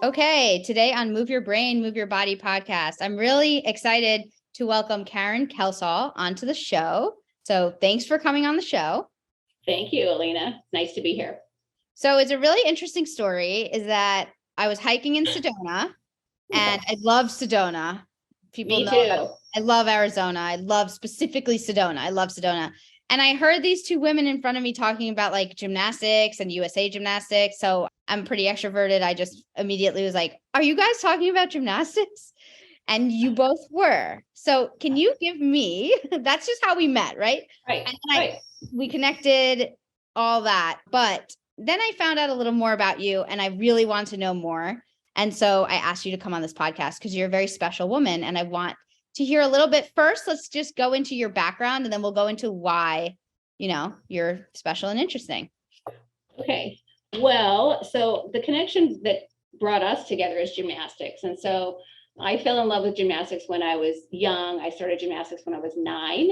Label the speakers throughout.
Speaker 1: Okay, today on Move Your Brain, Move Your Body podcast, I'm really excited to welcome Kelsall onto the show. So thanks for coming on the show.
Speaker 2: Thank you, Alina. Nice to be here.
Speaker 1: So it's a really interesting story is that I was hiking in Sedona and I love Sedona. People know that I love Arizona. I love specifically Sedona. I love Sedona. And I heard these two women in front of me talking about like gymnastics and USA gymnastics. So I'm pretty extroverted. I just immediately was like, are you guys talking about gymnastics? And you both were. So can you give me, that's just how we met, right?
Speaker 2: Right.
Speaker 1: And we connected, all that. But then I found out a little more about you and I really want to know more. And so I asked you to come on this podcast because you're a very special woman. And I want to hear a little bit first. Let's just go into your background and then we'll go into why, you're special and interesting.
Speaker 2: Okay. Well, so the connection that brought us together is gymnastics. And so I fell in love with gymnastics when I was young. I started gymnastics when I was 9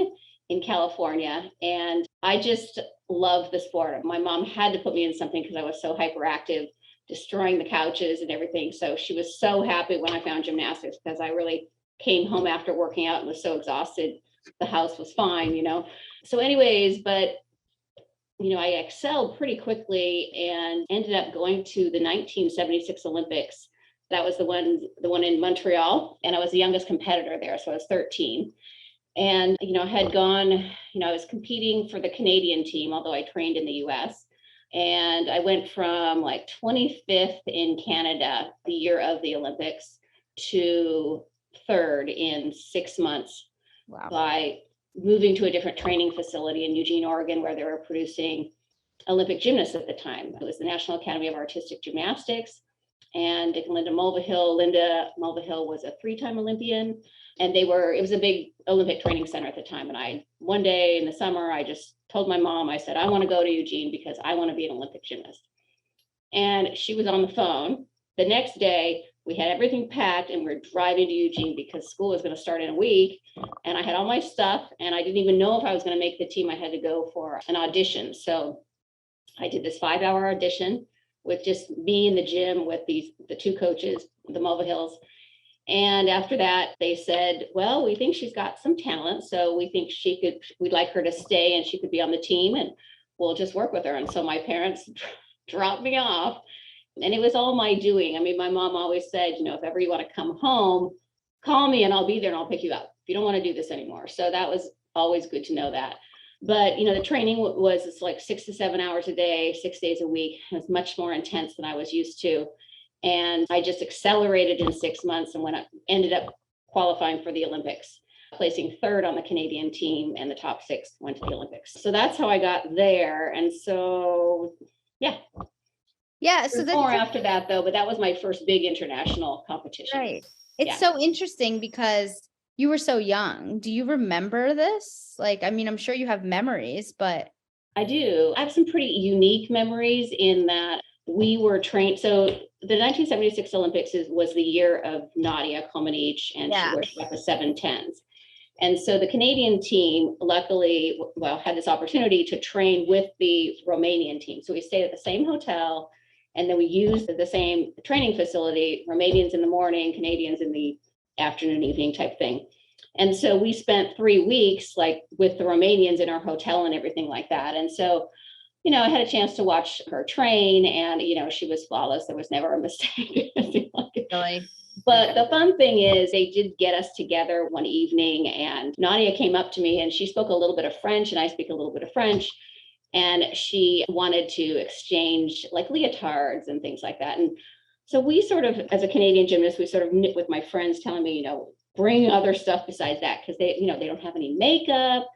Speaker 2: in California. And I just love the sport. My mom had to put me in something because I was so hyperactive, destroying the couches and everything. So she was so happy when I found gymnastics because I really came home after working out and was so exhausted. The house was fine, So anyways, but I excelled pretty quickly and ended up going to the 1976 Olympics. That was the one in Montreal, and I was the youngest competitor there, so I was 13. And I had gone, I was competing for the Canadian team, although I trained in the US. And I went from like 25th in Canada the year of the Olympics to 3rd in 6 months.
Speaker 1: Wow.
Speaker 2: By moving to a different training facility in Eugene, Oregon, where they were producing Olympic gymnasts at the time. It was the National Academy of Artistic Gymnastics. And Linda Mulvihill was a 3-time Olympian. And it was a big Olympic training center at the time. And one day in the summer, I just told my mom, I said, I want to go to Eugene because I want to be an Olympic gymnast. And she was on the phone. The next day, we had everything packed and we're driving to Eugene because school was going to start in a week. And I had all my stuff and I didn't even know if I was going to make the team. I had to go for an audition. So I did this 5-hour audition with just me in the gym with the 2 coaches, the Mulvihills. And after that, they said, well, we think she's got some talent. So we think we'd like her to stay and she could be on the team and we'll just work with her. And so my parents dropped me off. And it was all my doing. I mean, my mom always said, if ever you want to come home, call me and I'll be there and I'll pick you up if you don't want to do this anymore. So that was always good to know that. But, the training was like 6 to 7 hours a day, 6 days a week. It was much more intense than I was used to. And I just accelerated in 6 months and ended up qualifying for the Olympics, placing 3rd on the Canadian team and the top 6 went to the Olympics. So that's how I got there. And so, yeah.
Speaker 1: Yeah. So
Speaker 2: there's more after that though, but that was my first big international competition.
Speaker 1: Right. It's so interesting because you were so young. Do you remember this? I'm sure you have memories, but.
Speaker 2: I do. I have some pretty unique memories in that we were trained. So the 1976 Olympics was the year of Nadia Comaneci, and she worked like the 710s. And so the Canadian team, luckily, had this opportunity to train with the Romanian team. So we stayed at the same hotel. And then we used the same training facility, Romanians in the morning, Canadians in the afternoon, evening type thing. And so we spent 3 weeks with the Romanians in our hotel and everything like that. And so, I had a chance to watch her train and, she was flawless. There was never a mistake.
Speaker 1: Really?
Speaker 2: But the fun thing is they did get us together one evening and Nadia came up to me and she spoke a little bit of French and I speak a little bit of French. And she wanted to exchange leotards and things like that. And so we sort of, as a Canadian gymnast, we sort of knit with my friends telling me, bring other stuff besides that because they don't have any makeup,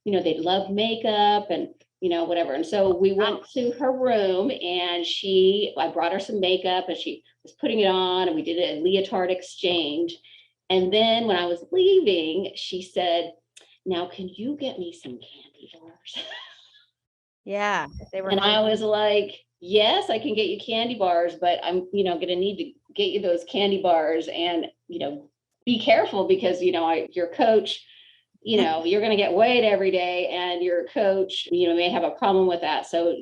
Speaker 2: they love makeup and, whatever. And so we went to her room and I brought her some makeup and she was putting it on and we did a leotard exchange. And then when I was leaving, she said, now, can you get me some candy bars?
Speaker 1: Yeah.
Speaker 2: And I was like, yes, I can get you candy bars, but I'm, going to need to get you those candy bars and, be careful because, your coach, you're going to get weighed every day and your coach, may have a problem with that. So,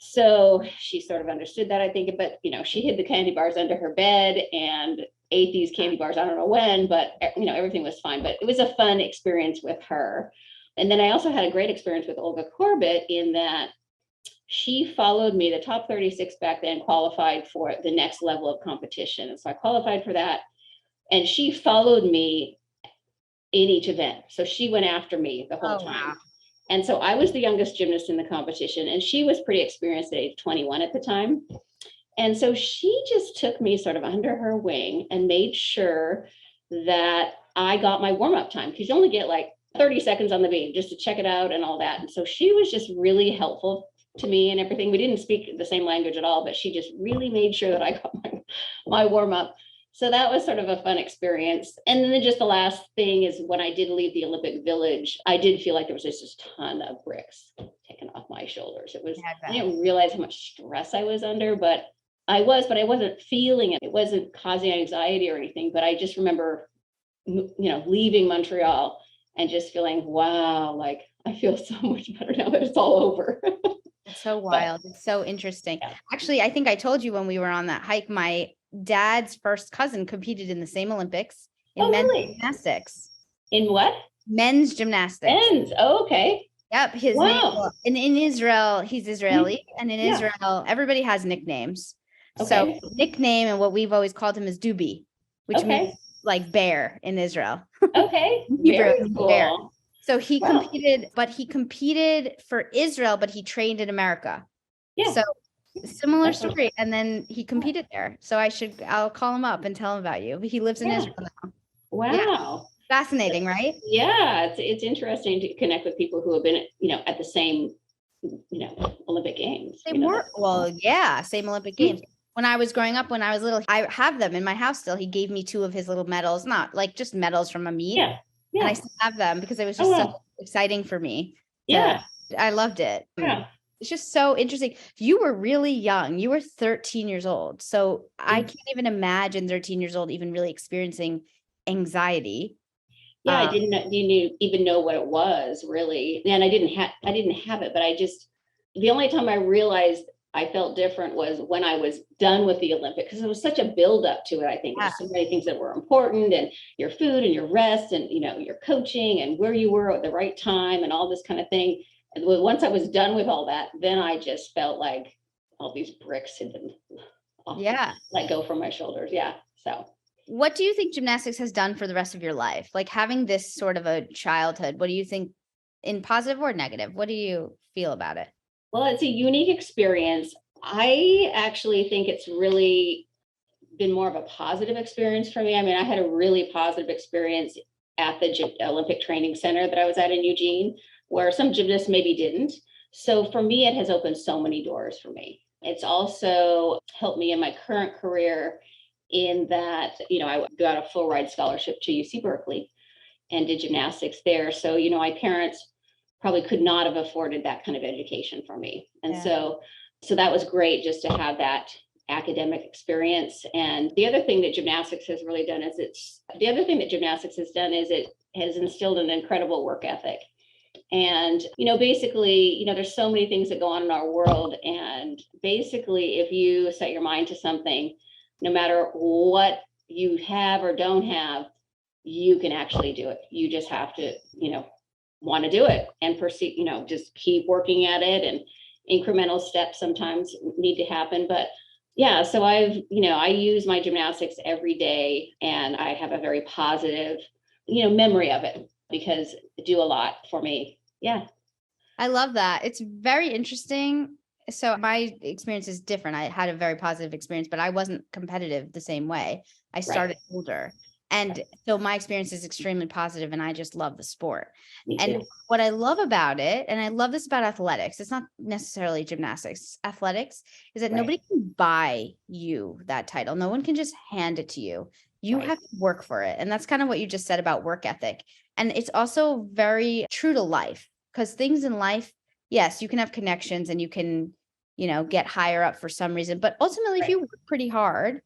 Speaker 2: So she sort of understood that, I think, but she hid the candy bars under her bed and ate these candy bars. I don't know when, but everything was fine. But it was a fun experience with her. And then I also had a great experience with Olga Corbett in that she followed me. The top 36 back then qualified for the next level of competition. And so I qualified for that. And she followed me in each event. So she went after me the whole time. Wow. And so I was the youngest gymnast in the competition, and she was pretty experienced at age 21 at the time. And so she just took me sort of under her wing and made sure that I got my warm-up time, because you only get like 30 seconds on the beam just to check it out and all that. And so she was just really helpful to me and everything. We didn't speak the same language at all, but she just really made sure that I got my warm-up. So that was sort of a fun experience. And then just the last thing is, when I did leave the Olympic Village, I did feel like there was just this ton of bricks taken off my shoulders. I didn't realize how much stress I was under, but I wasn't feeling it. It wasn't causing anxiety or anything, but I just remember, leaving Montreal and just feeling, wow, like I feel so much better now that it's all over.
Speaker 1: It's so wild. It's so interesting. Yeah. Actually, I think I told you when we were on that hike, my dad's first cousin competed in the same Olympics in men's gymnastics.
Speaker 2: In what?
Speaker 1: Men's gymnastics.
Speaker 2: Men's. Oh, okay.
Speaker 1: Yep. His name. And in Israel, he's Israeli. And in Israel, everybody has nicknames. Okay. So nickname, and what we've always called him, is Dubi, which means like bear in Israel.
Speaker 2: Okay. Very cool. Bear.
Speaker 1: So he competed, but he competed for Israel, but he trained in America. Yeah. So similar story. And then he competed there. So I'll call him up and tell him about you. He lives in Israel now.
Speaker 2: Wow. Yeah.
Speaker 1: Fascinating, right?
Speaker 2: Yeah. It's interesting to connect with people who have been, at the same, Olympic Games.
Speaker 1: Same Olympic Games. When I was growing up, when I was little, I have them in my house still. He gave me 2 of his little medals, not like just medals from a meet. Yeah. And I still have them because it was just so exciting for me.
Speaker 2: Yeah.
Speaker 1: I loved it.
Speaker 2: Yeah.
Speaker 1: It's just so interesting. You were really young. You were 13 years old. So I can't even imagine 13 years old even really experiencing anxiety.
Speaker 2: Yeah, I didn't even know what it was, really. And I didn't have it, but the only time I realized I felt different was when I was done with the Olympics, because it was such a buildup to it. I think there's so many things that were important, and your food and your rest and, your coaching and where you were at the right time and all this kind of thing. And once I was done with all that, then I just felt like all these bricks had been let go from my shoulders. Yeah. So
Speaker 1: what do you think gymnastics has done for the rest of your life? Like, having this sort of a childhood, what do you think, in positive or negative? What do you feel about it?
Speaker 2: Well, it's a unique experience. I actually think it's really been more of a positive experience for me. I mean, I had a really positive experience at the Olympic Training Center that I was at in Eugene, where some gymnasts maybe didn't. So for me, it has opened so many doors for me. It's also helped me in my current career in that, I got a full ride scholarship to UC Berkeley and did gymnastics there. So, my parents probably could not have afforded that kind of education for me. And so that was great just to have that academic experience. And the other thing that gymnastics has really done is it has instilled an incredible work ethic. And, basically, there's so many things that go on in our world. And basically, if you set your mind to something, no matter what you have or don't have, you can actually do it. You just have to, want to do it and proceed, just keep working at it, and incremental steps sometimes need to happen. But so I use my gymnastics every day, and I have a very positive, memory of it, because it do a lot for me. Yeah.
Speaker 1: I love that. It's very interesting. So my experience is different. I had a very positive experience, but I wasn't competitive the same way. I started older. And so my experience is extremely positive, and I just love the sport. And what I love about it, and I love this about athletics, it's not necessarily gymnastics, athletics, is that nobody can buy you that title. No one can just hand it to you. You have to work for it. And that's kind of what you just said about work ethic. And it's also very true to life, because things in life, yes, you can have connections and you can, get higher up for some reason, but ultimately if you work pretty hard,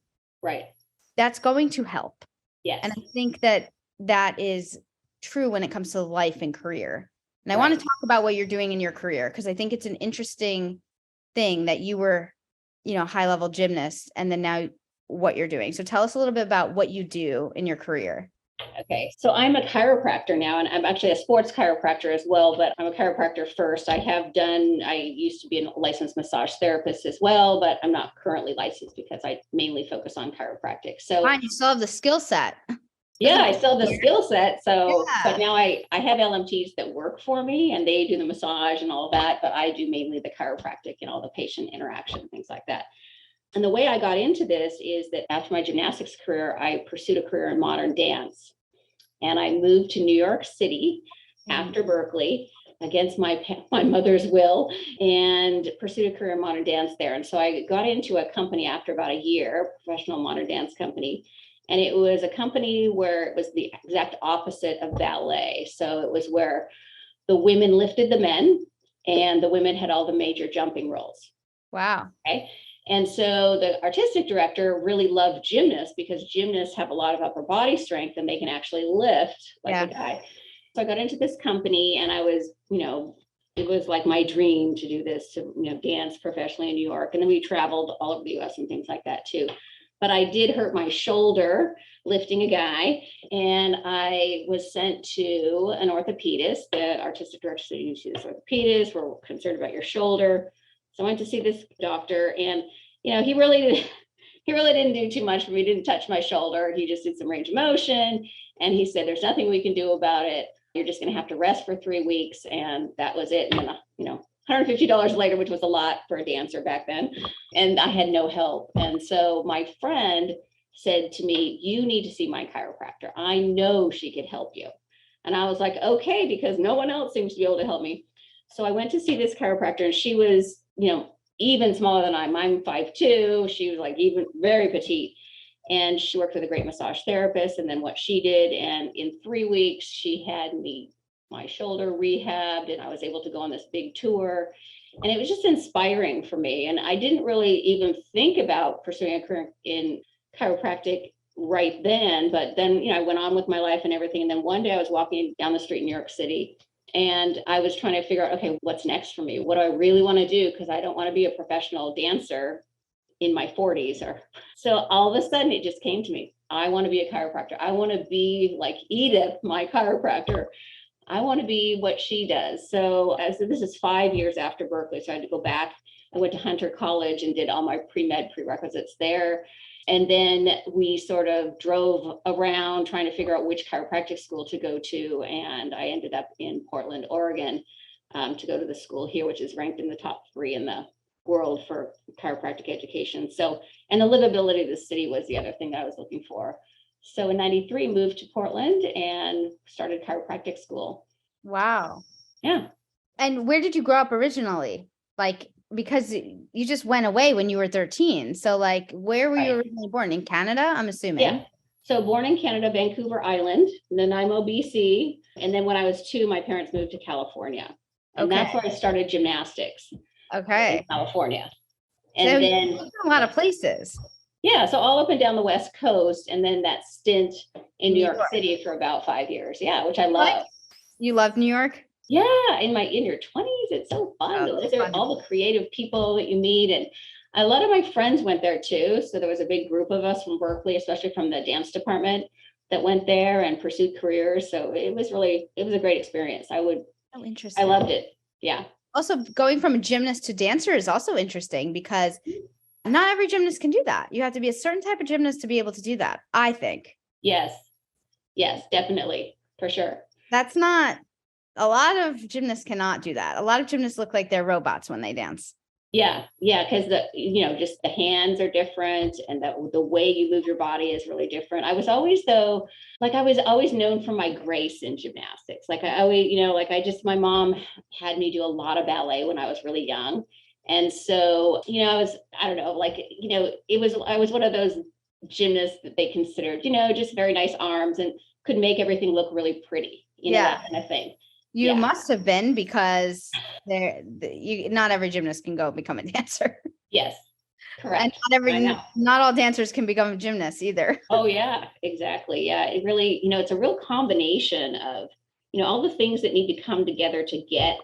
Speaker 1: that's going to help.
Speaker 2: Yes.
Speaker 1: And I think that is true when it comes to life and career. And I want to talk about what you're doing in your career, because I think it's an interesting thing that you were, high level gymnast, and then now what you're doing. So tell us a little bit about what you do in your career.
Speaker 2: Okay, so I'm a chiropractor now, and I'm actually a sports chiropractor as well, but I'm a chiropractor first. I used to be a licensed massage therapist as well, but I'm not currently licensed because I mainly focus on chiropractic. So
Speaker 1: fine, you still have the skill set.
Speaker 2: Yeah, I still have the skill set. So now I have LMTs that work for me and they do the massage and all of that, but I do mainly the chiropractic and all the patient interaction, things like that. And the way I got into this is that after my gymnastics career, I pursued a career in modern dance. And I moved to New York City after Berkeley against my mother's will, and pursued a career in modern dance there. And so I got into a company after about a year, a professional modern dance company. And it was a company where it was the exact opposite of ballet. So it was where the women lifted the men and the women had all the major jumping roles.
Speaker 1: Wow.
Speaker 2: Okay. And so the artistic director really loved gymnasts because gymnasts have a lot of upper body strength and they can actually lift like a guy. So I got into this company and I was, it was like my dream to do this, to, dance professionally in New York. And then we traveled all over the US and things like that too. But I did hurt my shoulder lifting a guy, and I was sent to an orthopedist. The artistic director said, "You see this orthopedist, we're concerned about your shoulder." So I went to see this doctor, and he really didn't do too much for me. He didn't touch my shoulder. He just did some range of motion, and he said, "There's nothing we can do about it. You're just going to have to rest for 3 weeks," and that was it. And then, $150 later, which was a lot for a dancer back then, and I had no help. And so my friend said to me, "You need to see my chiropractor. I know she could help you." And I was like, okay, because no one else seems to be able to help me. So I went to see this chiropractor, and she was, even smaller than I'm 5'2". She was like even very petite. And she worked with a great massage therapist. And then what she did, and in 3 weeks, she had my shoulder rehabbed, and I was able to go on this big tour. And it was just inspiring for me. And I didn't really even think about pursuing a career in chiropractic right then. But then, I went on with my life and everything. And then one day I was walking down the street in New York City, and I was trying to figure out, okay, what's next for me? What do I really want to do? Because I don't want to be a professional dancer in my 40s. So all of a sudden it just came to me. I want to be a chiropractor. I want to be like Edith, my chiropractor. I want to be what she does. So this is 5 years after Berkeley. So I had to go back. I went to Hunter College and did all my pre-med prerequisites there. And then we sort of drove around trying to figure out which chiropractic school to go to. And I ended up in Portland, Oregon, to go to the school here, which is ranked in the top 3 in the world for chiropractic education. So, and the livability of the city was the other thing that I was looking for. So in 93, moved to Portland and started chiropractic school.
Speaker 1: Wow.
Speaker 2: Yeah.
Speaker 1: And where did you grow up originally? Like, because you just went away when you were 13. So like, where were you originally born? In Canada, I'm assuming.
Speaker 2: Yeah. So born in Canada, Vancouver Island, Nanaimo, BC. And then when I was 2, my parents moved to California. And that's where I started gymnastics.
Speaker 1: Okay.
Speaker 2: In California. And
Speaker 1: so
Speaker 2: then
Speaker 1: a lot of places.
Speaker 2: Yeah. So all up and down the West Coast. And then that stint in New York City for about 5 years. Yeah. Which I love.
Speaker 1: You love New York?
Speaker 2: Yeah. In your 20s, it's so fun to live there. All the creative people that you meet. And a lot of my friends went there too. So there was a big group of us from Berkeley, especially from the dance department, that went there and pursued careers. So it was a great experience.
Speaker 1: Interesting.
Speaker 2: I loved it. Yeah.
Speaker 1: Also, going from a gymnast to dancer is also interesting because not every gymnast can do that. You have to be a certain type of gymnast to be able to do that, I think.
Speaker 2: Yes, definitely. For sure.
Speaker 1: That's not, a lot of gymnasts cannot do that. A lot of gymnasts look like they're robots when they dance.
Speaker 2: Yeah, because just the hands are different, and the way you move your body is really different. I was always known for my grace in gymnastics. Like I always, my mom had me do a lot of ballet when I was really young. And so, I was one of those gymnasts that they considered, just very nice arms and could make everything look really pretty, that kind of thing.
Speaker 1: You must have been, because not every gymnast can go become a dancer.
Speaker 2: Yes, correct.
Speaker 1: And not all dancers can become gymnasts either.
Speaker 2: Oh yeah, exactly. Yeah, it really, it's a real combination of, all the things that need to come together to get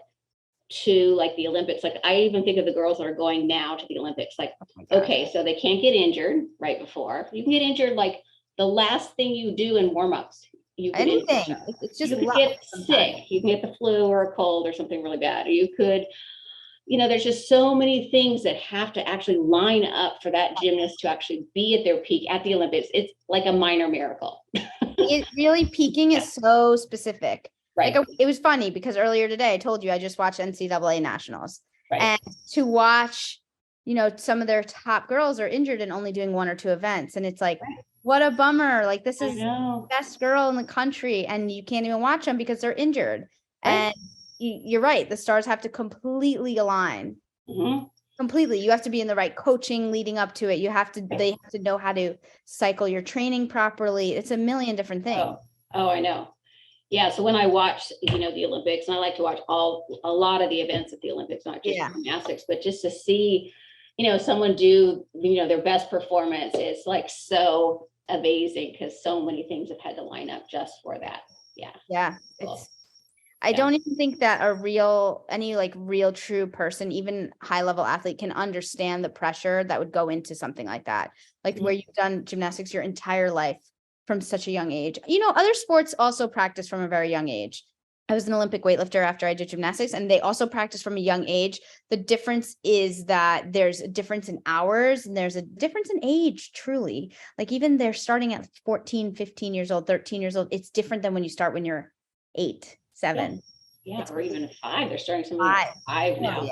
Speaker 2: to like the Olympics. Like I even think of the girls that are going now to the Olympics, like,
Speaker 1: Oh
Speaker 2: okay, so they can't get injured right before. You can get injured like the last thing you do in warm-ups. You could
Speaker 1: anything. It's just
Speaker 2: you could get sick. You can get the flu or a cold or something really bad. Or you could, there's just so many things that have to actually line up for that gymnast to actually be at their peak at the Olympics. It's like a minor miracle.
Speaker 1: It really peaking is so specific.
Speaker 2: Right.
Speaker 1: Like it was funny because earlier today I told you I just watched NCAA nationals,
Speaker 2: Right.
Speaker 1: and to watch, some of their top girls are injured and only doing 1 or 2 events, and it's like, what a bummer. Like this is the best girl in the country, and you can't even watch them because they're injured. Right. And you're right. The stars have to completely align.
Speaker 2: Mm-hmm.
Speaker 1: Completely. You have to be in the right coaching leading up to it. They have to know how to cycle your training properly. It's a million different things.
Speaker 2: Oh, I know. Yeah. So when I watch, the Olympics, and I like to watch a lot of the events at the Olympics, not just gymnastics, but just to see, someone do, their best performance is like so amazing because so many things have had to line up just for that. Yeah.
Speaker 1: Yeah. Cool. I don't even think that any real true person, even high level athlete, can understand the pressure that would go into something like that. Like where you've done gymnastics your entire life from such a young age. Other sports also practice from a very young age. I was an Olympic weightlifter after I did gymnastics, and they also practice from a young age. The difference is that there's a difference in hours and there's a difference in age, truly. Like even they're starting at 14, 15 years old, 13 years old. It's different than when you start when you're 8, 7.
Speaker 2: Yeah, or even 5. They're starting something like 5 now.
Speaker 1: Yeah.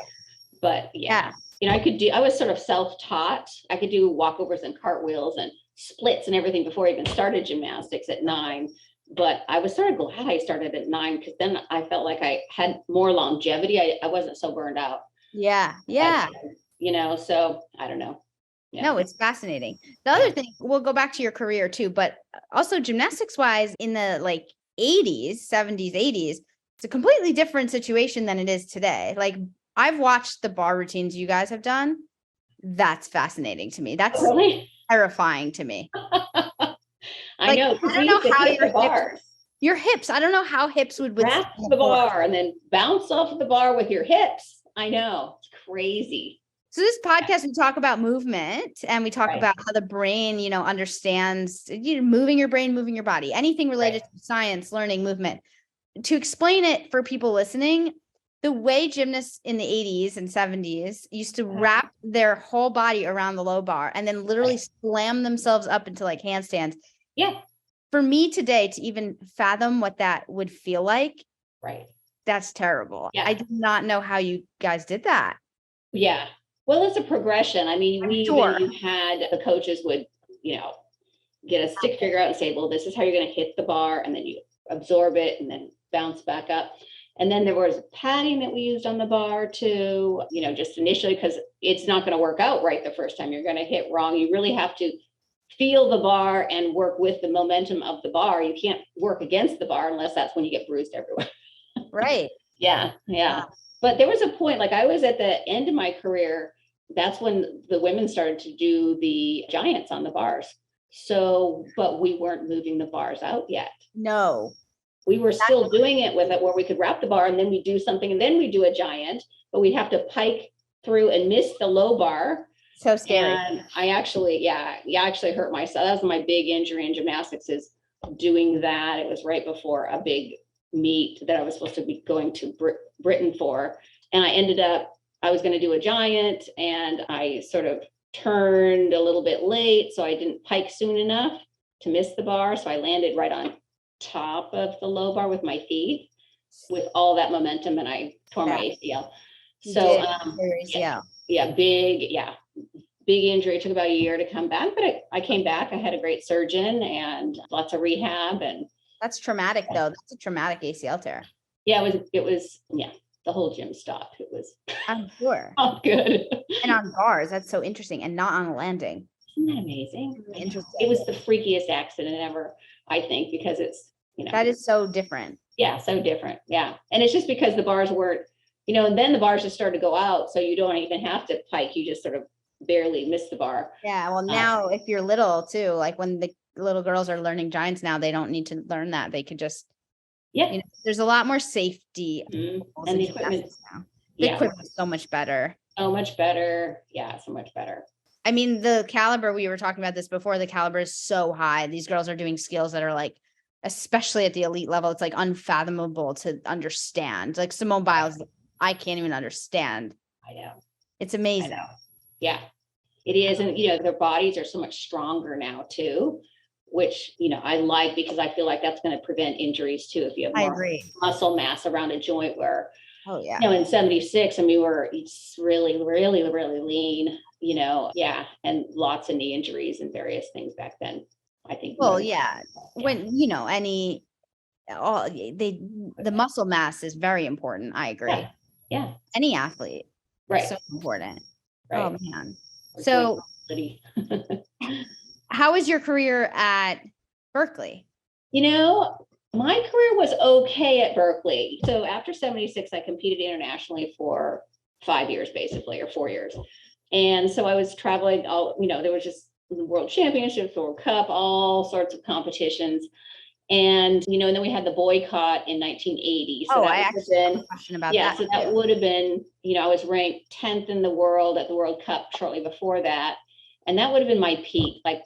Speaker 2: But I was sort of self-taught. I could do walkovers and cartwheels and splits and everything before I even started gymnastics at 9. But I was sort of glad I started at 9 because then I felt like I had more longevity. I wasn't so burned out.
Speaker 1: Yeah.
Speaker 2: So I don't know.
Speaker 1: Yeah. No, it's fascinating. The other thing, we'll go back to your career too, but also gymnastics wise in the 80s, 70s, 80s, it's a completely different situation than it is today. Like I've watched the bar routines you guys have done. That's fascinating to me. That's really terrifying to me.
Speaker 2: I know.
Speaker 1: I don't know how your hips, I don't know how hips would
Speaker 2: wrap the bar and then bounce off of the bar with your hips. I know. It's crazy.
Speaker 1: So this podcast, we talk about movement and we talk about how the brain, understands, moving your brain, moving your body, anything related to science, learning, movement. To explain it for people listening, the way gymnasts in the 80s and 70s used to wrap their whole body around the low bar and then literally slam themselves up into handstands.
Speaker 2: Yeah.
Speaker 1: For me today to even fathom what that would feel like, that's terrible. Yeah. I did not know how you guys did that.
Speaker 2: Yeah. Well, it's a progression. I mean, we had the coaches would, get a stick figure out and say, well, this is how you're going to hit the bar. And then you absorb it and then bounce back up. And then there was padding that we used on the bar too, just initially, because it's not going to work out right the first time. You're going to hit wrong. You really have to feel the bar and work with the momentum of the bar. You can't work against the bar unless that's when you get bruised everywhere.
Speaker 1: Right.
Speaker 2: Yeah. But there was a point, I was at the end of my career, that's when the women started to do the giants on the bars. So, but we weren't moving the bars out yet.
Speaker 1: No.
Speaker 2: We were still doing it with it where we could wrap the bar and then we do something and then we do a giant, but we'd have to pike through and miss the low bar.
Speaker 1: So scary.
Speaker 2: And I actually hurt myself. That was my big injury in gymnastics, is doing that. It was right before a big meet that I was supposed to be going to Britain for. And I was going to do a giant and I sort of turned a little bit late. So I didn't pike soon enough to miss the bar. So I landed right on top of the low bar with my feet with all that momentum and I tore my ACL. So big injury. It took about a year to come back, but I came back. I had a great surgeon and lots of rehab. And
Speaker 1: that's traumatic though. That's a traumatic ACL tear.
Speaker 2: Yeah, it was the whole gym stopped. It was,
Speaker 1: I'm sure,
Speaker 2: not good.
Speaker 1: And on bars, that's so interesting, and not on a landing.
Speaker 2: Isn't that amazing?
Speaker 1: Interesting.
Speaker 2: It was the freakiest accident ever, I think, because it's,
Speaker 1: that is so different.
Speaker 2: Yeah, so different. Yeah. And it's just because the bars weren't, and then the bars just started to go out. So you don't even have to pike. You just sort of barely miss the bar.
Speaker 1: Yeah. Well, now if you're little too, like when the little girls are learning giants now, they don't need to learn that. They could just, there's a lot more safety.
Speaker 2: Mm-hmm. And the equipment now.
Speaker 1: The equipment is so much better.
Speaker 2: So much better. Yeah, so much better.
Speaker 1: I mean, the caliber, we were talking about this before, the caliber is so high. These girls are doing skills that are like, especially at the elite level, it's like unfathomable to understand. Like Simone Biles, I can't even understand.
Speaker 2: I know.
Speaker 1: It's amazing.
Speaker 2: I know. Yeah, it is. And, their bodies are so much stronger now too, which, I like, because I feel like that's going to prevent injuries too. If you have more muscle mass around a joint where, in 76, we were really, really, really lean, and lots of knee injuries and various things back then, I think.
Speaker 1: Well, when, the muscle mass is very important. I agree.
Speaker 2: Yeah.
Speaker 1: Any athlete.
Speaker 2: Right.
Speaker 1: So important.
Speaker 2: Right.
Speaker 1: Oh man. So how was your career at Berkeley?
Speaker 2: My career was okay at Berkeley. So after 76, I competed internationally for 5 years, basically, or 4 years. And so I was traveling there was just the World Championships, the World Cup, all sorts of competitions. And, and then we had the boycott in 1980. So
Speaker 1: I actually have a question about that.
Speaker 2: So that would have been, I was ranked 10th in the world at the World Cup shortly before that. And that would have been my peak. Like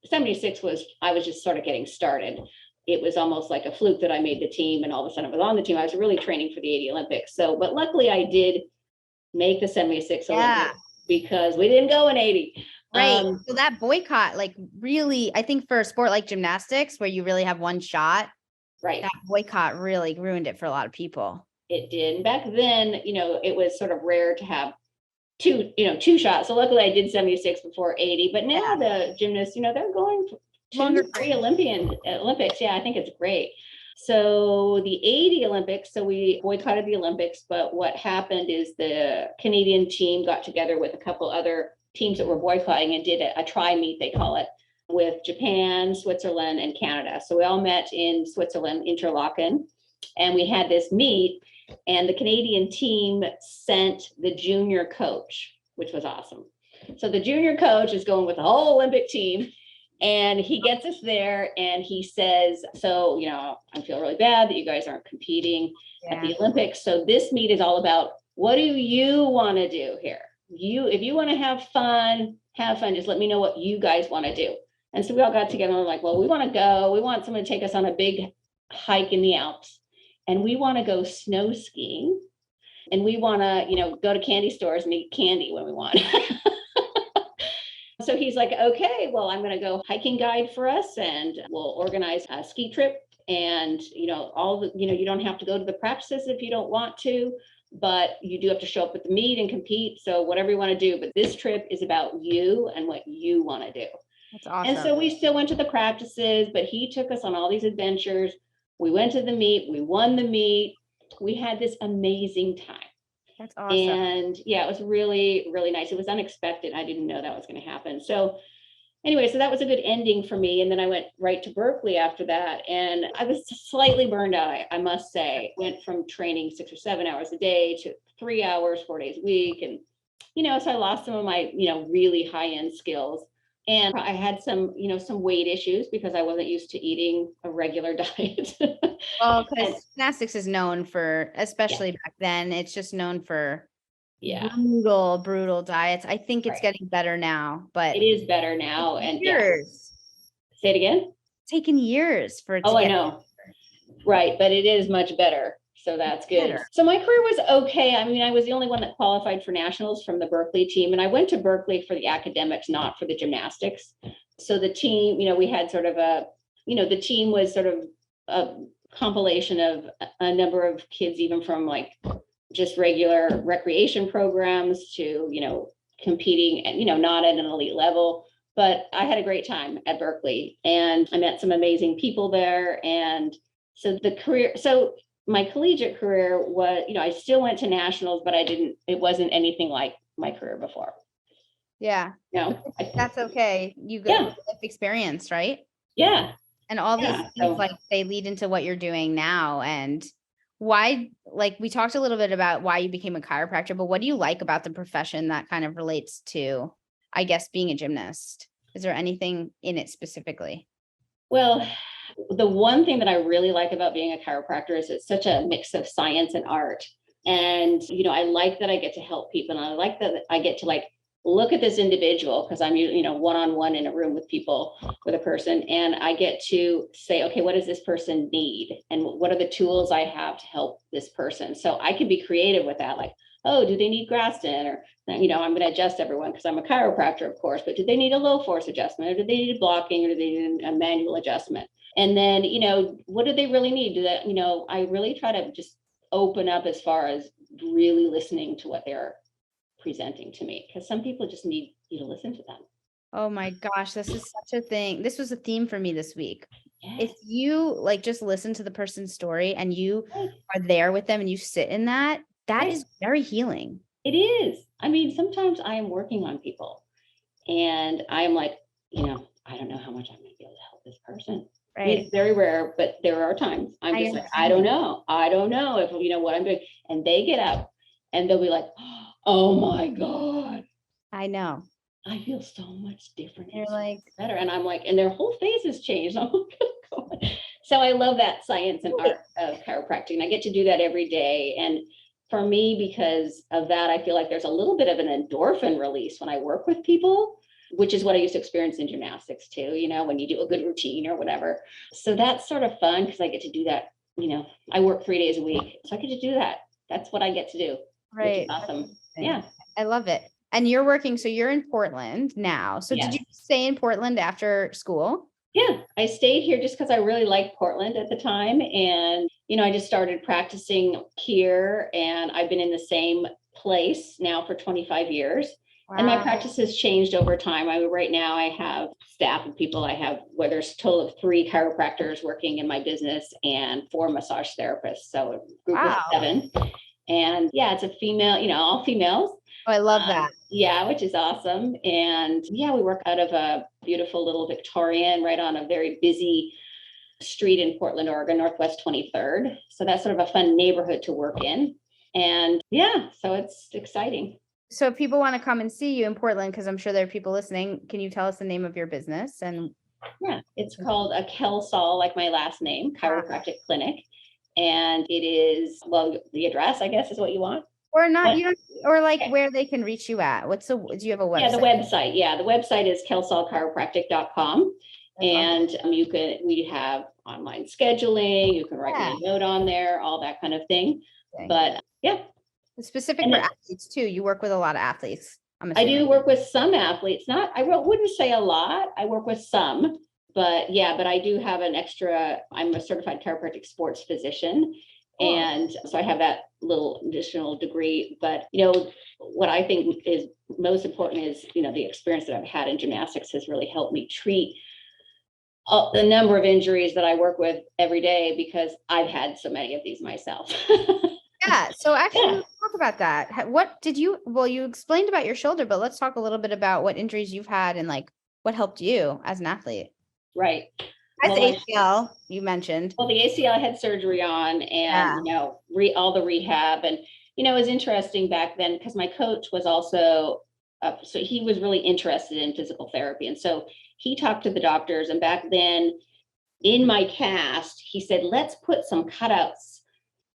Speaker 2: 76 I was just sort of getting started. It was almost like a fluke that I made the team, and all of a sudden I was on the team. I was really training for the 80 Olympics. But luckily I did make the 76 Olympics because we didn't go in 80.
Speaker 1: Right. So that boycott, like really, I think for a sport like gymnastics, where you really have one shot,
Speaker 2: right,
Speaker 1: that boycott really ruined it for a lot of people.
Speaker 2: It did. And back then, it was sort of rare to have two shots. So luckily I did 76 before 80, but now the gymnasts, they're going longer, 3 Olympics. Yeah, I think it's great. So the 80 Olympics, so we boycotted the Olympics, but what happened is the Canadian team got together with a couple other teams that were boycotting and did a tri-meet, they call it, with Japan, Switzerland, and Canada. So we all met in Switzerland, Interlaken, and we had this meet, and the Canadian team sent the junior coach, which was awesome. So the junior coach is going with the whole Olympic team, and he gets us there and he says, so, I feel really bad that you guys aren't competing at the Olympics. So this meet is all about, what do you want to do here? If you want to have fun, just let me know what you guys want to do. And so we all got together and we're like, well, we want to go. We want someone to take us on a big hike in the Alps. And we want to go snow skiing. And we want to, go to candy stores and eat candy when we want. So he's like, okay, well, I'm going to go hiking guide for us, and we'll organize a ski trip. And, you don't have to go to the practices if you don't want to, but you do have to show up at the meet and compete. So whatever you want to do, but this trip is about you and what you want to do.
Speaker 1: That's awesome.
Speaker 2: And so we still went to the practices, but he took us on all these adventures. We went to the meet, we won the meet. We had this amazing time.
Speaker 1: That's awesome.
Speaker 2: And it was really, really nice. It was unexpected. I didn't know that was going to happen. So anyway, so that was a good ending for me. And then I went right to Berkeley after that. And I was slightly burned out, I must say. Went from training 6 or 7 hours a day to 3 hours, 4 days a week. And, so I lost some of my, really high-end skills. And I had some weight issues because I wasn't used to eating a regular diet.
Speaker 1: Well, because gymnastics is known for, especially back then, it's just known for brutal diets. I think it's getting better now, but
Speaker 2: it is better now. And
Speaker 1: years.
Speaker 2: Say it again.
Speaker 1: It's taken years for it to
Speaker 2: I know. Right, but it is much better. So that's good.
Speaker 1: Better.
Speaker 2: So my career was okay. I was the only one that qualified for nationals from the Berkeley team. And I went to Berkeley for the academics, not for the gymnastics. So the team, we had sort of the team was sort of a compilation of a number of kids, even from like just regular recreation programs to, competing, not at an elite level. But I had a great time at Berkeley and I met some amazing people there. And so my collegiate career was, I still went to nationals, but it wasn't anything like my career before.
Speaker 1: Yeah.
Speaker 2: No,
Speaker 1: that's okay. You get life experience, right?
Speaker 2: Yeah.
Speaker 1: And all these things, like they lead into what you're doing now. And why, like we talked a little bit about why you became a chiropractor, but what do you like about the profession that kind of relates to, I guess, being a gymnast? Is there anything in it specifically?
Speaker 2: Well, the one thing that I really like about being a chiropractor is it's such a mix of science and art. And, I like that I get to help people, and I like that I get to like look at this individual, because I'm, one-on-one in a room with a person, and I get to say, okay, what does this person need? And what are the tools I have to help this person? So I can be creative with that. Like, oh, do they need Graston? Or, I'm going to adjust everyone because I'm a chiropractor, of course, but do they need a low force adjustment, or do they need blocking, or do they need a manual adjustment? And then, what do they really need? I really try to just open up as far as really listening to what they're presenting to me, because some people just need you to listen to them.
Speaker 1: Oh my gosh, this is such a thing. This was a theme for me this week.
Speaker 2: Yes.
Speaker 1: If you like just listen to the person's story and you are there with them and you sit in that, that is very healing.
Speaker 2: It is. I mean, sometimes I am working on people and I am like, I don't know how much I'm going to be able to help this person.
Speaker 1: Right.
Speaker 2: I mean, it's very rare, but there are times I'm just like, I don't know if, what I'm doing. And they get up and they'll be like, oh my God.
Speaker 1: I know.
Speaker 2: I feel so much different.
Speaker 1: You're like
Speaker 2: better. And I'm like, and their whole face has changed. I'm like, God. So I love that science and art of chiropractic. And I get to do that every day. And for me, because of that, I feel like there's a little bit of an endorphin release when I work with people, which is what I used to experience in gymnastics too, when you do a good routine or whatever. So that's sort of fun because I get to do that. I work 3 days a week, so I get to do that. That's what I get to do.
Speaker 1: Right.
Speaker 2: Which is awesome. Yeah.
Speaker 1: I love it. And you're working, so you're in Portland now. So Did you stay in Portland after school?
Speaker 2: Yeah, I stayed here just because I really liked Portland at the time. And, I just started practicing here, and I've been in the same place now for 25 years. Wow. And my practice has changed over time. Right now I have staff of people. Where there's a total of 3 chiropractors working in my business and 4 massage therapists. So a group of 7. And yeah, it's a female, all females.
Speaker 1: Oh, I love that.
Speaker 2: Yeah, which is awesome. And yeah, we work out of a beautiful little Victorian right on a very busy street in Portland, Oregon, Northwest 23rd. So that's sort of a fun neighborhood to work in. And yeah, so it's exciting.
Speaker 1: So if people want to come and see you in Portland, because I'm sure there are people listening, can you tell us the name of your business? And
Speaker 2: yeah, it's called a Kelsall, like my last name, Chiropractic Clinic. And it is, the address, I guess, is what you want.
Speaker 1: Or not, where they can reach you at. Do you have a website?
Speaker 2: Yeah, the website. Yeah, the website is kelsallchiropractic.com. And we have online scheduling. You can write me a note on there, all that kind of thing. Okay. But yeah.
Speaker 1: It's specific for athletes too. You work with a lot of athletes.
Speaker 2: I do work with some athletes. I wouldn't say a lot. I work with some. But I do have an extra, I'm a certified chiropractic sports physician. Oh. And so I have that little additional degree. But, what I think is most important is, the experience that I've had in gymnastics has really helped me treat the number of injuries that I work with every day, because I've had so many of these myself.
Speaker 1: Yeah. So actually, let's talk about that. You explained about your shoulder, but let's talk a little bit about what injuries you've had and what helped you as an athlete.
Speaker 2: Right.
Speaker 1: As ACL, you mentioned.
Speaker 2: Well, the ACL I had surgery on, and all the rehab, and it was interesting back then because my coach was also, so he was really interested in physical therapy, and so he talked to the doctors. And back then, in my cast, he said, "Let's put some cutouts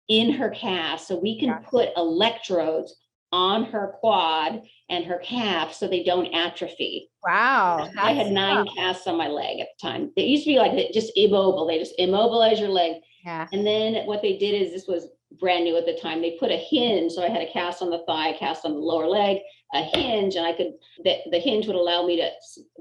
Speaker 2: in her cast so we can put electrodes on her quad and her calf so they don't atrophy."
Speaker 1: Wow.
Speaker 2: I had 9 casts on my leg at the time. They used to be just immobile. They just immobilize your leg.
Speaker 1: Yeah.
Speaker 2: And then what they did is, this was brand new at the time, they put a hinge. So I had a cast on the thigh, a cast on the lower leg, a hinge, and the hinge would allow me to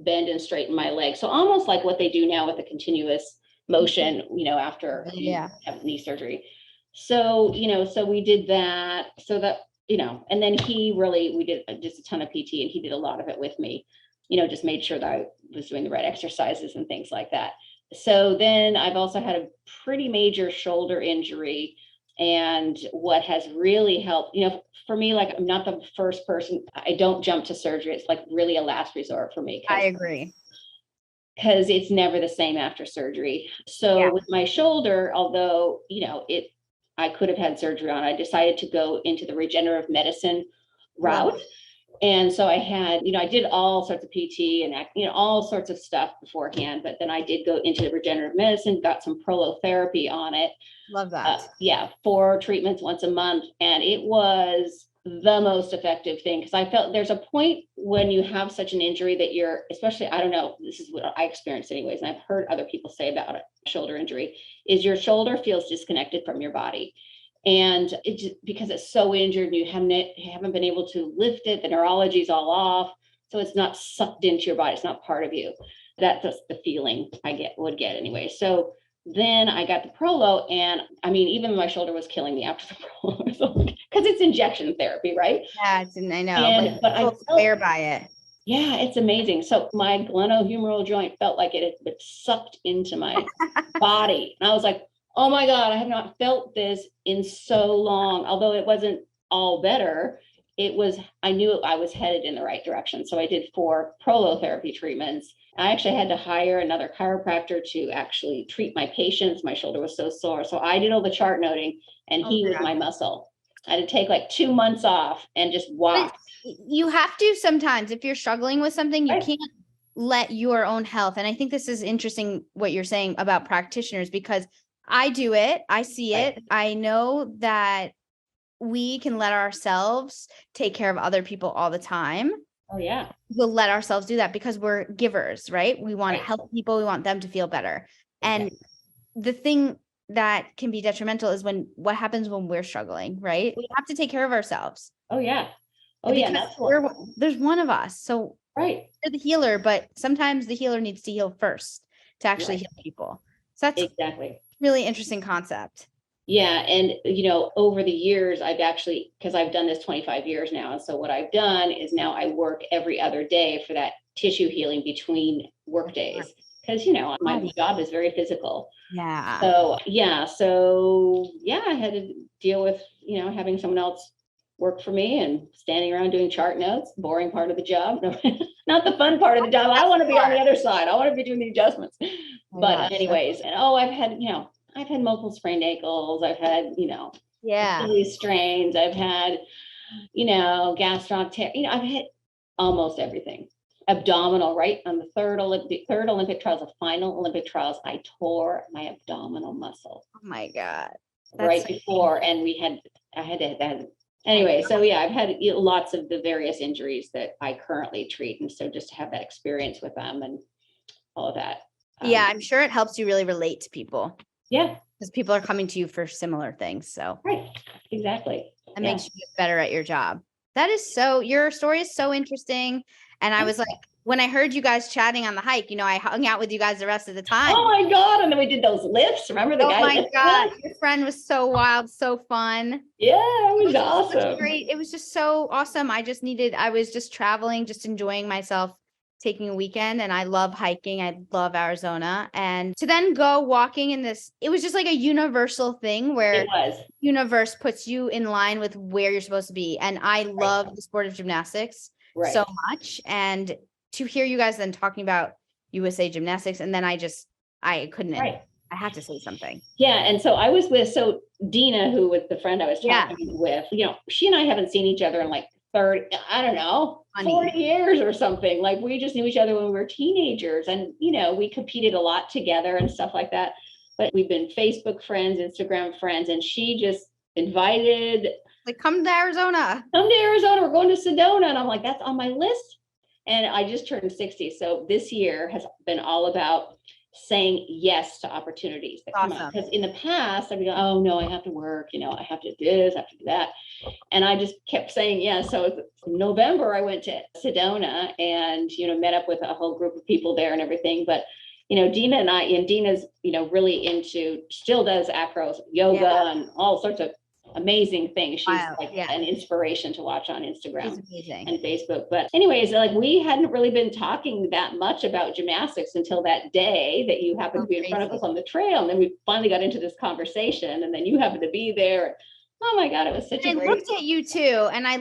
Speaker 2: bend and straighten my leg. So almost like what they do now with the continuous motion, after you have knee surgery. So, so we did that. So that, and then we did just a ton of PT, and he did a lot of it with me, just made sure that I was doing the right exercises and things like that. So then I've also had a pretty major shoulder injury. And what has really helped, for me, I'm not the first person, I don't jump to surgery. It's really a last resort for me.
Speaker 1: I agree.
Speaker 2: Because it's never the same after surgery. So with my shoulder, although, I could have had surgery on, I decided to go into the regenerative medicine route. And so I had, I did all sorts of PT and, all sorts of stuff beforehand, but then I did go into regenerative medicine, got some prolotherapy on it.
Speaker 1: Love that.
Speaker 2: 4 treatments once a month. And it was the most effective thing, because I felt there's a point when you have such an injury that you're, especially, I don't know, this is what I experienced anyways, and I've heard other people say about it, shoulder injury, is your shoulder feels disconnected from your body. And it just, because it's so injured and you haven't been able to lift it, the neurology's all off. So it's not sucked into your body. It's not part of you. That's just the feeling I would get anyway. So then I got the Prolo, and I mean, even my shoulder was killing me after the Prolo, because it's injection therapy, right?
Speaker 1: Yeah, I know, but I swear by it.
Speaker 2: Yeah, it's amazing. So my glenohumeral joint felt like it had been sucked into my body. And I was like, oh my God, I have not felt this in so long. Although it wasn't all better, I knew I was headed in the right direction. So I did 4 prolotherapy treatments. I actually had to hire another chiropractor to actually treat my patients. My shoulder was so sore. So I did all the chart noting, and he was my muscle. I had to take like 2 months off and just walk.
Speaker 1: But you have to sometimes, if you're struggling with something, you can't let your own health. And I think this is interesting what you're saying about practitioners, because I do it. I see it. I know that we can let ourselves take care of other people all the time.
Speaker 2: Oh, yeah.
Speaker 1: We'll let ourselves do that because we're givers, right? We want to help people. We want them to feel better. And the thing that can be detrimental is what happens when we're struggling, right? We have to take care of ourselves.
Speaker 2: Oh, yeah. Oh, yeah.
Speaker 1: That's there's one of us. So you're the healer, but sometimes the healer needs to heal first to actually heal people. So that's exactly really interesting concept.
Speaker 2: Yeah. And, over the years, I've actually, because I've done this 25 years now. And so what I've done is now I work every other day for that tissue healing between work days. Because, my job is very physical.
Speaker 1: Yeah.
Speaker 2: So, I had to deal with, having someone else work for me and standing around doing chart notes, boring part of the job. Not the fun part of the job. I want to be on the other side. I want to be doing the adjustments. But anyways, and I've had multiple sprained ankles. I've had, Achilles strains. I've had, gastroc tear. I've had almost everything. Abdominal, right? On the third Olympic trials, the final Olympic trials, I tore my abdominal muscle.
Speaker 1: Oh my God.
Speaker 2: Right before, and I had to have. Anyway, so I've had lots of the various injuries that I currently treat. And so just to have that experience with them and all of that.
Speaker 1: I'm sure it helps you really relate to people.
Speaker 2: Yeah.
Speaker 1: Because people are coming to you for similar things. So
Speaker 2: right. Exactly.
Speaker 1: It makes you get better at your job. Your story is so interesting. And I was like, when I heard you guys chatting on the hike, I hung out with you guys the rest of the time.
Speaker 2: Oh my God. And then we did those lifts. Remember the guy?
Speaker 1: Oh my God. Your friend was so wild, so fun.
Speaker 2: Yeah, it was awesome.
Speaker 1: Great. It was just so awesome. I was just traveling, just enjoying myself, taking a weekend, and I love hiking. I love Arizona. And to then go walking in this, it was just like a universal thing where universe puts you in line with where you're supposed to be. And I love the sport of gymnastics so much. And to hear you guys then talking about USA Gymnastics, and then I couldn't, I had to say something.
Speaker 2: Yeah. And so I was with, Dina, who was the friend I was talking with, she and I haven't seen each other in like 40 years or something. Like we just knew each other when we were teenagers, and, we competed a lot together and stuff like that. But we've been Facebook friends, Instagram friends, and she just invited,
Speaker 1: like, come to Arizona.
Speaker 2: We're going to Sedona. And I'm like, that's on my list. And I just turned 60. So this year has been all about saying yes to opportunities that come up. Because in the past, I'd be going, oh no, I have to work, I have to do this, I have to do that. And I just kept saying yes. So in November, I went to Sedona and, met up with a whole group of people there and everything. But, Dina and Dina's, really still does acros, yoga and all sorts of amazing things. She's an inspiration to watch on Instagram and Facebook. But anyways, like we hadn't really been talking that much about gymnastics until that day that you happened to be in front of us on the trail. And then we finally got into this conversation, and then you happened to be there. Oh my God, it was such a great.
Speaker 1: I looked at you too. And I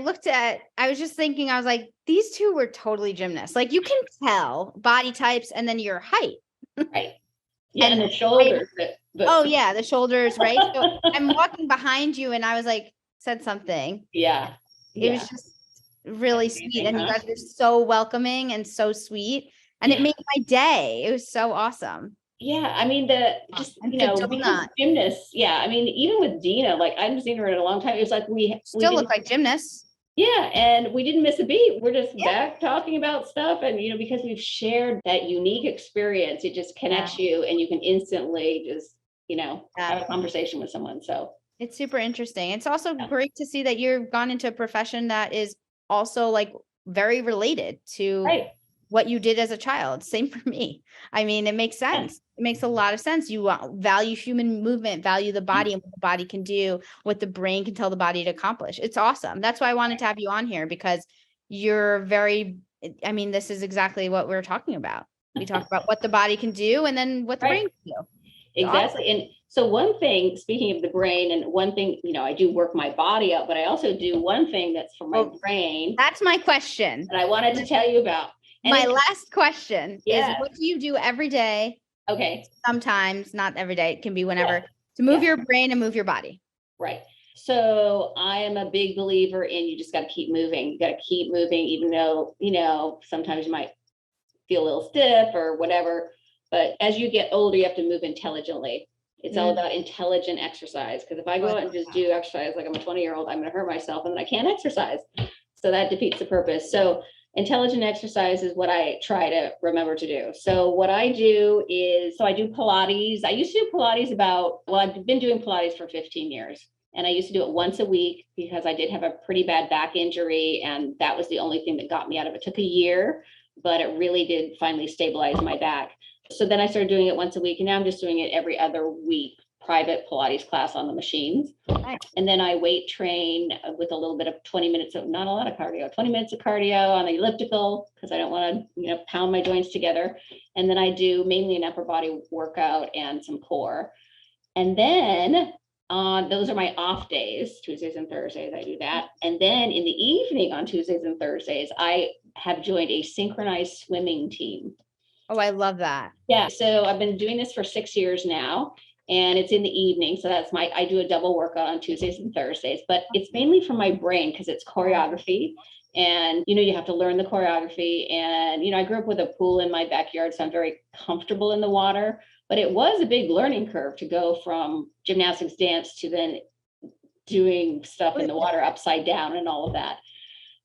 Speaker 1: was just thinking, I was like, these two were totally gymnasts. Like you can tell body types and then your height.
Speaker 2: Right. Yeah. And the shoulders.
Speaker 1: The shoulders, right? So I'm walking behind you and I was like, said something.
Speaker 2: Yeah.
Speaker 1: It was just really
Speaker 2: That's
Speaker 1: sweet.
Speaker 2: amazing,
Speaker 1: And you
Speaker 2: huh?
Speaker 1: guys were so welcoming and so sweet. And it
Speaker 2: Yeah.
Speaker 1: made my day. It was so awesome.
Speaker 2: Yeah, I mean, the just,
Speaker 1: And
Speaker 2: because
Speaker 1: Sedona
Speaker 2: gymnasts, yeah, I mean, even with Dina, like I haven't seen her in a long time. It was like we
Speaker 1: still
Speaker 2: didn't,
Speaker 1: look like gymnasts.
Speaker 2: yeah, and we didn't miss a beat. We're just
Speaker 1: Yeah.
Speaker 2: back talking about stuff, and because we've shared that unique experience, it just
Speaker 1: Yeah.
Speaker 2: connects you, and you can instantly just,
Speaker 1: Yeah.
Speaker 2: have a conversation with someone. So
Speaker 1: It's super interesting. It's also
Speaker 2: yeah,
Speaker 1: great to see that you've gone into a profession that is also like very related to
Speaker 2: right,
Speaker 1: what you did as a child. Same for me. I mean, it makes
Speaker 2: yeah,
Speaker 1: sense. It makes a lot of sense. You value human movement, value the
Speaker 2: yeah,
Speaker 1: body and what the body can do, what the brain can tell the body to accomplish. It's awesome. That's why I wanted to have you on here because you're very, I mean, this is exactly what we're talking about. We talk about what the body can do and then what the
Speaker 2: right.
Speaker 1: brain can do. It's awesome.
Speaker 2: Exactly. And so one thing, speaking of the brain, and one thing, I do work my body up, but I also do one thing that's for my
Speaker 1: Well,
Speaker 2: brain
Speaker 1: that's my question.
Speaker 2: that I wanted to tell you about. And
Speaker 1: My last question is
Speaker 2: yeah,
Speaker 1: what do you do every day?
Speaker 2: okay.
Speaker 1: Sometimes, not every day, it can be
Speaker 2: Yeah,
Speaker 1: whenever, to move
Speaker 2: yeah,
Speaker 1: your brain and move your body.
Speaker 2: right. So I am a big believer in you just got to keep moving. You got to keep moving, even though, sometimes you might feel a little stiff or whatever. But as you get older, you have to move intelligently. It's all about intelligent exercise. Because if I go out and just do exercise like I'm a 20-year-old, I'm going to hurt myself and then I can't exercise. So that defeats the purpose. So intelligent exercise is what I try to remember to do. So what I do is, I do Pilates. I used to do Pilates I've been doing Pilates for 15 years. And I used to do it once a week because I did have a pretty bad back injury. And that was the only thing that got me out of it. It took a year, but it really did finally stabilize my back. So then I started doing it once a week, and now I'm just doing it every other week, private Pilates class on the machines.
Speaker 1: Nice.
Speaker 2: And then I weight train with a little bit of 20 minutes of, not a lot of cardio, 20 minutes of cardio on the elliptical because I don't want to, pound my joints together. And then I do mainly an upper body workout and some core. And then those are my off days, Tuesdays and Thursdays, I do that. And then in the evening on Tuesdays and Thursdays, I have joined a synchronized swimming team.
Speaker 1: Oh, I love that.
Speaker 2: Yeah. So I've been doing this for 6 years now, and it's in the evening. So I do a double workout on Tuesdays and Thursdays, but it's mainly for my brain because it's choreography. And, you have to learn the choreography. And, I grew up with a pool in my backyard, so I'm very comfortable in the water. But it was a big learning curve to go from gymnastics dance to then doing stuff in the water upside down and all of that.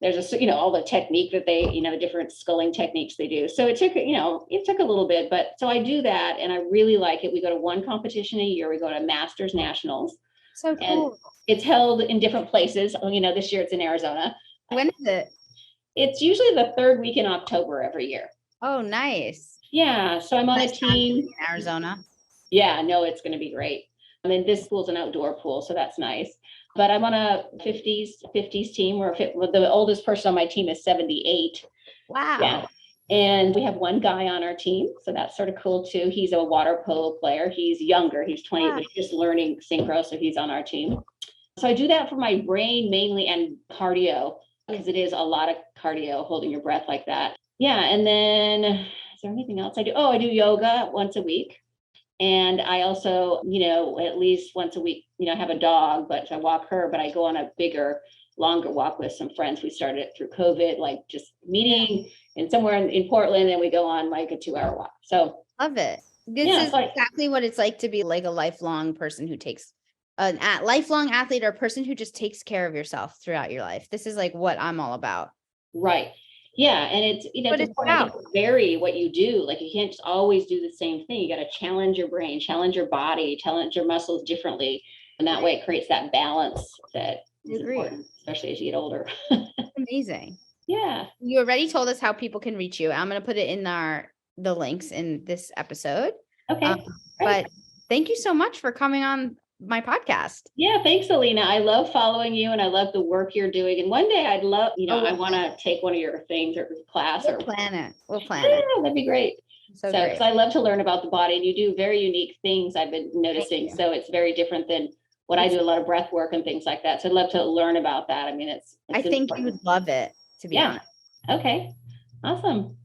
Speaker 2: There's all the technique that they, the different sculling techniques they do. So it took a little bit, but so I do that and I really like it. We go to one competition a year. We go to Masters Nationals.
Speaker 1: So cool.
Speaker 2: And it's held in different places. This year it's in Arizona.
Speaker 1: When is it?
Speaker 2: It's usually the third week in October every year.
Speaker 1: Oh, nice.
Speaker 2: Yeah. So I'm on a team
Speaker 1: in Arizona.
Speaker 2: Yeah, no, it's going to be great. I mean, this pool's an outdoor pool, so that's nice. But I'm on a 50s team where the oldest person on my team is 78.
Speaker 1: Wow.
Speaker 2: Yeah. And we have one guy on our team. So that's sort of cool too. He's a water polo player. He's younger. He's 20, but he's just learning synchro. So he's on our team. So I do that for my brain mainly and cardio because it is a lot of cardio holding your breath like that. Yeah. And then is there anything else I do? Oh, I do yoga once a week. And I also, at least once a week, I have a dog, but I walk her, but I go on a bigger, longer walk with some friends. We started it through COVID, like just meeting and somewhere in Portland, and we go on like a 2-hour walk. So
Speaker 1: love it. This is exactly what it's like to be like a lifelong person who takes lifelong athlete or a person who just takes care of yourself throughout your life. This is like what I'm all about.
Speaker 2: Right. Yeah. And it's, it's important to vary what you do. Like you can't just always do the same thing. You got to challenge your brain, challenge your body, challenge your muscles differently. And that way it creates that balance that is important, especially as you get older.
Speaker 1: Amazing.
Speaker 2: Yeah.
Speaker 1: You already told us how people can reach you. I'm going to put it in the links in this episode.
Speaker 2: Okay.
Speaker 1: But thank you so much for coming on my podcast.
Speaker 2: Yeah, thanks, Alina. I love following you and I love the work you're doing. And one day I'd love, I want to take one of your things or class
Speaker 1: We'll plan it. Yeah,
Speaker 2: that'd be great. So, because I love to learn about the body and you do very unique things I've been noticing. So it's very different than what I do, a lot of breath work and things like that. So I'd love to learn about that. I mean, I think you would
Speaker 1: love it, to be honest.
Speaker 2: Okay. Awesome.